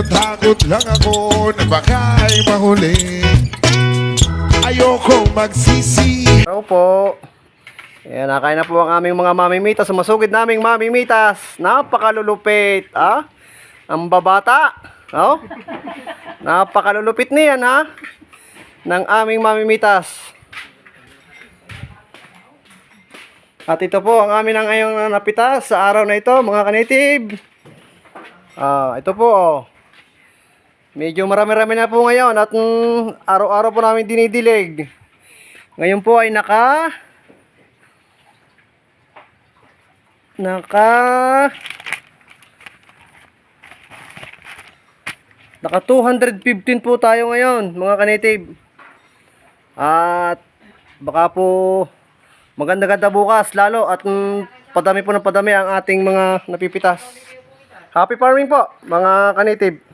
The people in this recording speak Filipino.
Sa takot lang ako na baka'y mahuli. Ayokong magsisi. Hello po. Ayan, nakain na po ang aming mga mamimitas. Sumasugid naming mamimitas. Napakalulupit. Ah? Ang babata. Oh? Napakalulupit niyan ha. Ng aming mamimitas. At ito po ang amin ang ngayong napitas sa araw na ito, mga kanitib. Ito po oh. Medyo marami-rami na po ngayon at araw-araw po namin dinidilig. Ngayon po ay naka 215 po tayo ngayon, mga kanitib. At baka po maganda-ganda bukas lalo at padami po ng padami ang ating mga napipitas. Happy farming po, mga kanitib.